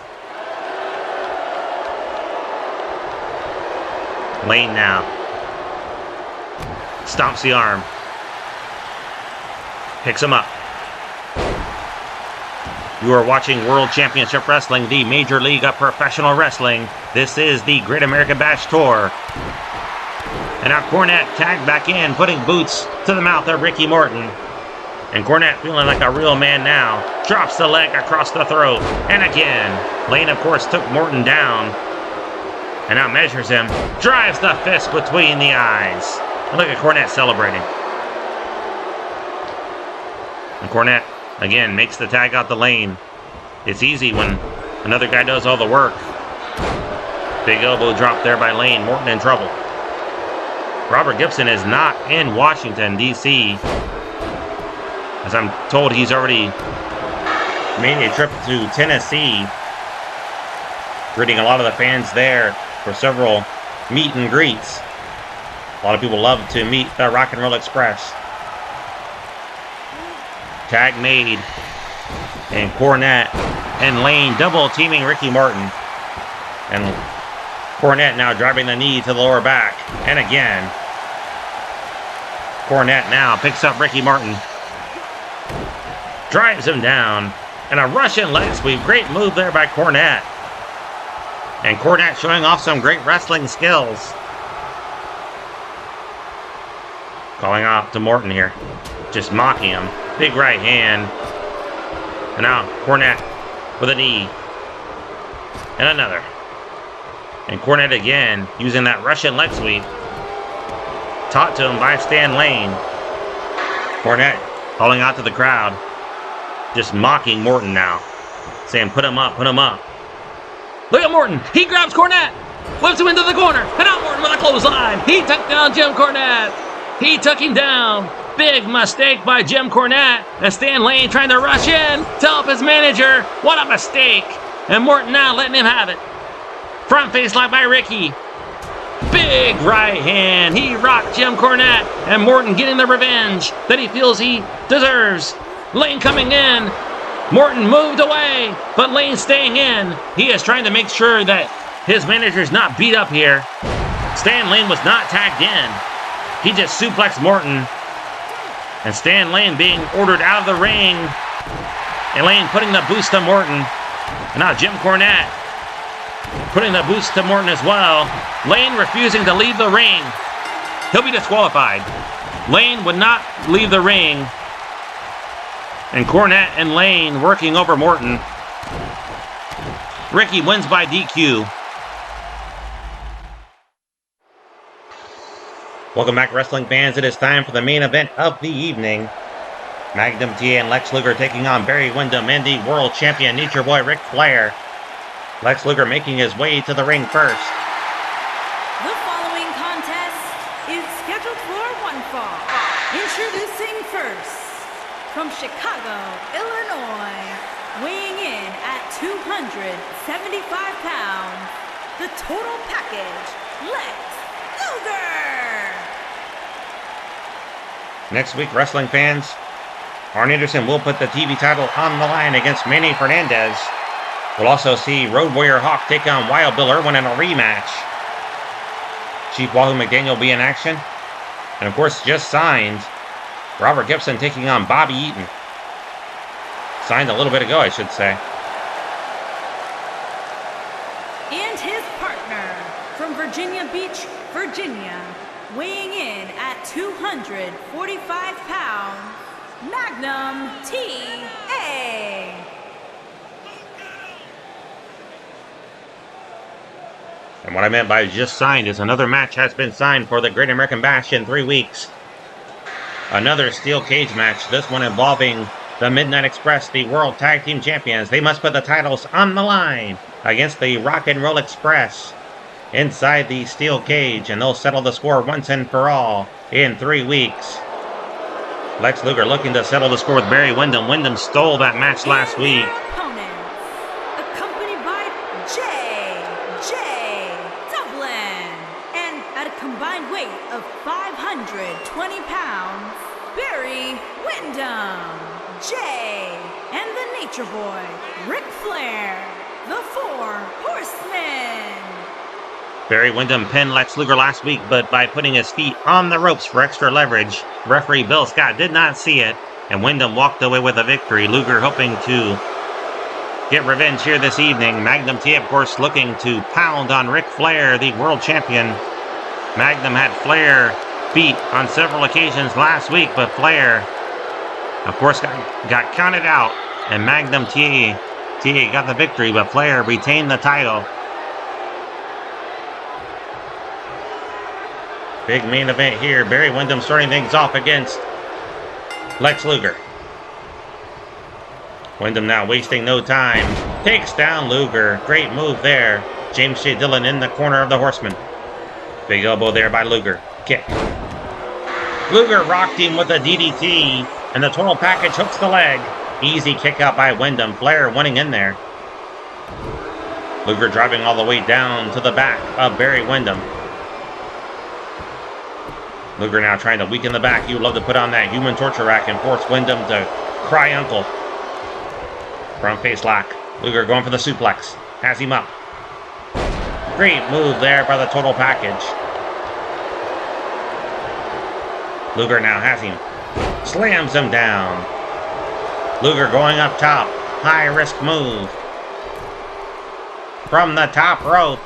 Lane now stomps the arm. Picks him up. You are watching World Championship Wrestling, the Major League of Professional Wrestling. This is the Great American Bash Tour. And now Cornette tagged back in, putting boots to the mouth of Ricky Morton. And Cornette feeling like a real man now. Drops the leg across the throat. And again, Lane, of course, took Morton down. And now measures him. Drives the fist between the eyes. And look at Cornette celebrating. And Cornette, again, makes the tag out the lane. It's easy when another guy does all the work. Big elbow drop there by Lane. Morton in trouble. Robert Gibson is not in Washington, D.C. As I'm told, he's already made a trip to Tennessee. Greeting a lot of the fans there for several meet and greets. A lot of people love to meet the Rock and Roll Express. Tag made. And Cornette and Lane double teaming Ricky Morton. And Cornette now driving the knee to the lower back. And again. Cornette now picks up Ricky Morton. Drives him down. And a Russian leg sweep. Great move there by Cornette. And Cornette showing off some great wrestling skills. Calling out to Morton here. Just mocking him. Big right hand. And now Cornette with a knee. And another. And Cornette again using that Russian leg sweep. Taught to him by Stan Lane. Cornette calling out to the crowd. Just mocking Morton now. Saying put him up, put him up. Look at Morton. He grabs Cornette. Whips him into the corner. And now Morton with a clothesline. He took down Jim Cornette. He took him down. Big mistake by Jim Cornette. And Stan Lane trying to rush in to help his manager. What a mistake. And Morton now letting him have it. Front face lock by Ricky. Big right hand. He rocked Jim Cornette. And Morton getting the revenge that he feels he deserves. Lane coming in. Morton moved away, but Lane staying in. He is trying to make sure that his manager's not beat up here. Stan Lane was not tagged in. He just suplexed Morton. And Stan Lane being ordered out of the ring. And Lane putting the boost to Morton. And now Jim Cornette putting the boost to Morton as well. Lane refusing to leave the ring. He'll be disqualified. Lane would not leave the ring. And Cornette and Lane working over Morton. Ricky wins by DQ. Welcome back, wrestling fans. It is time for the main event of the evening. Magnum TA and Lex Luger taking on Barry Windham and the world champion Nature Boy Ric Flair. Lex Luger making his way to the ring first. The following contest is scheduled for one fall. Introducing first, from Chicago, Illinois, weighing in at 275 pounds, the total package, Lex Luger. Next week, wrestling fans, Arn Anderson will put the TV title on the line against Manny Fernandez. We'll also see Road Warrior Hawk take on Wild Bill Irwin in a rematch. Chief Wahoo McDaniel be in action. And of course, just signed, Robert Gibson taking on Bobby Eaton. Signed a little bit ago, I should say. And his partner from Virginia Beach, Virginia, weighing in at 245 pounds, Magnum TA. And what I meant by just signed is another match has been signed for the Great American Bash in 3 weeks. Another steel cage match, this one involving the Midnight Express, the World Tag Team Champions. They must put the titles on the line against the Rock and Roll Express inside the steel cage, and they'll settle the score once and for all in 3 weeks. Lex Luger looking to settle the score with Barry Windham. Windham stole that match last week. Opponents, accompanied by J. Dublin, and at a combined weight of 520 pounds, Barry Windham, J, and the Nature Boy, Ric Flair, the Four Horsemen. Barry Windham pinned Lex Luger last week, but by putting his feet on the ropes for extra leverage, referee Bill Scott did not see it, and Windham walked away with a victory. Luger hoping to get revenge here this evening. Magnum TA, of course, looking to pound on Ric Flair, the world champion. Magnum had Flair beat on several occasions last week, but Flair, of course, got counted out, and Magnum TA got the victory, but Flair retained the title. Big main event here. Barry Windham starting things off against Lex Luger. Windham now wasting no time. Takes down Luger. Great move there. James J. Dillon in the corner of the Horseman. Big elbow there by Luger. Kick. Luger rocked him with a DDT, and the total package hooks the leg. Easy kick out by Windham. Flair winning in there. Luger driving all the way down to the back of Barry Windham. Luger now trying to weaken the back. He would love to put on that human torture rack and force Windham to cry uncle. Front face lock. Luger going for the suplex. Has him up. Great move there by the total package. Luger now has him. Slams him down. Luger going up top. High risk move. From the top rope.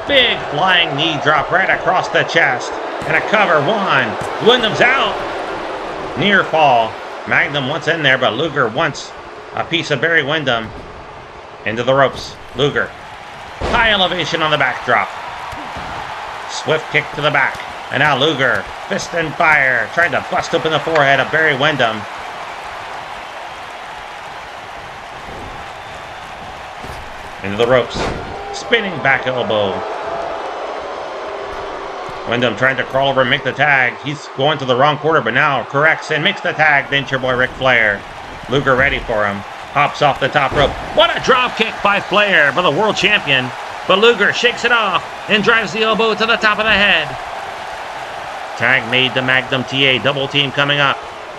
Big flying knee drop right across the chest. And a cover, one. Windham's out. Near fall. Magnum wants in there, but Luger wants a piece of Barry Windham. Into the ropes. Luger. High elevation on the backdrop. Swift kick to the back. And now Luger, fist and fire, trying to bust open the forehead of Barry Windham. Into the ropes. Spinning back elbow. Windham trying to crawl over and make the tag. He's going to the wrong corner, but now corrects and makes the tag. Nature Boy Ric Flair. Luger ready for him. Hops off the top rope. What a drop kick by Flair for the world champion. But Luger shakes it off. and drives the elbow to the top of the head. Tag made to Magnum TA. Double team coming up.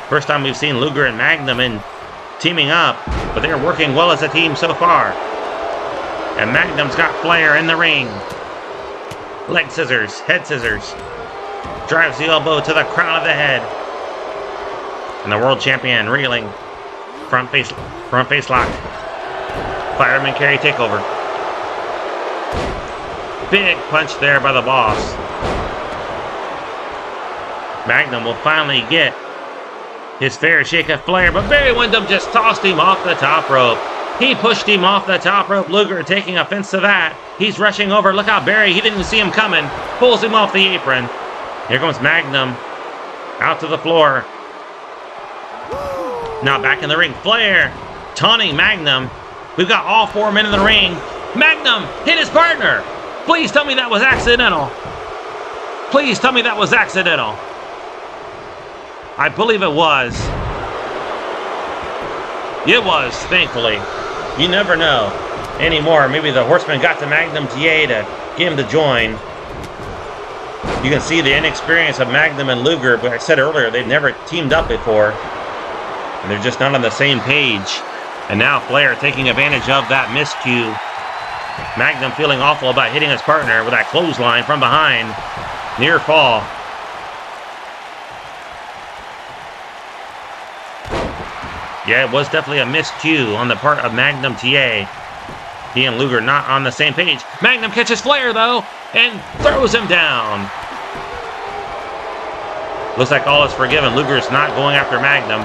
First time we've seen Luger and Magnum in teaming up, but they're working well as a team so far. And Magnum's got Flair in the ring. Leg scissors, head scissors. Drives the elbow to the crown of the head. And the world champion reeling. Front face lock. Fireman carry takeover. Big punch there by the boss. Magnum will finally get his fair shake of Flair, but Barry Windham just tossed him off the top rope. He pushed him off the top rope. Luger taking offense to that. He's rushing over. Look out, Barry. He didn't see him coming. Pulls him off the apron. Here comes Magnum. Out to the floor. Now back in the ring. Flair taunting Magnum. We've got all 4 men in the ring. Magnum hit his partner. Please tell me that was accidental. Please tell me that was accidental. I believe it was. It was, thankfully. You never know anymore. Maybe the Horseman got to Magnum TA to get him to join. You can see the inexperience of Magnum and Luger, but I said earlier, they've never teamed up before. And they're just not on the same page. And now Flair taking advantage of that miscue. Magnum feeling awful about hitting his partner with that clothesline from behind. Near fall. Yeah, it was definitely a miscue on the part of Magnum TA. He and Luger not on the same page. Magnum catches Flair, though, and throws him down. Looks like all is forgiven. Luger's not going after Magnum.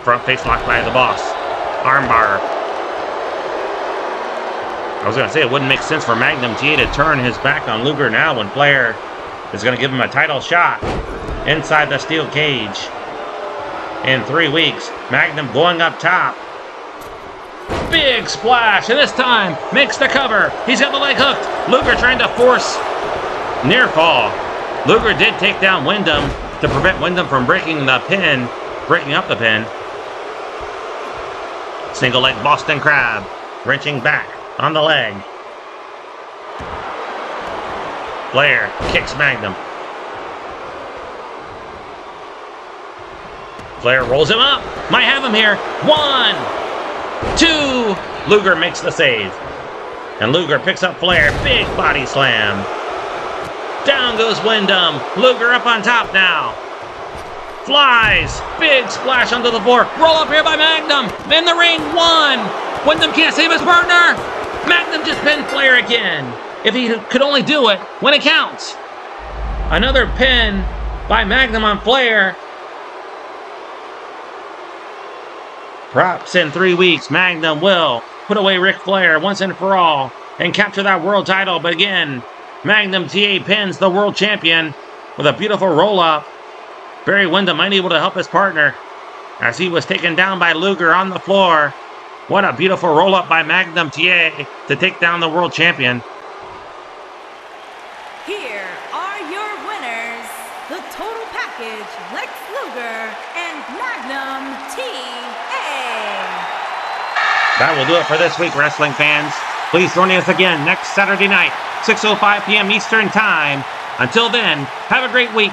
Front face lock by the boss. Armbar. I was going to say, it wouldn't make sense for Magnum TA to turn his back on Luger now when Flair is going to give him a title shot inside the steel cage. In 3 weeks, Magnum going up top. Big splash, and this time makes the cover. He's got the leg hooked. Luger trying to force near fall. Luger did take down Windham to prevent Windham from breaking up the pin. Single leg Boston Crab, wrenching back on the leg. Flair kicks Magnum. Flair rolls him up. Might have him here. 1, 2. Luger makes the save. And Luger picks up Flair. Big body slam. Down goes Windham. Luger up on top now. Flies. Big splash onto the floor. Roll up here by Magnum. In the ring. 1. Windham can't save his partner. Magnum just pinned Flair again. If he could only do it when it counts. Another pin by Magnum on Flair. Perhaps in 3 weeks, Magnum will put away Ric Flair once and for all and capture that world title. But again, Magnum TA pins the world champion with a beautiful roll-up. Barry Windham unable to help his partner as he was taken down by Luger on the floor. What a beautiful roll-up by Magnum TA to take down the world champion. Here are your winners, the Total Package, Lex Luger and Magnum TA. That will do it for this week, wrestling fans. Please join us again next Saturday night, 6:05 p.m. Eastern Time. Until then, have a great week.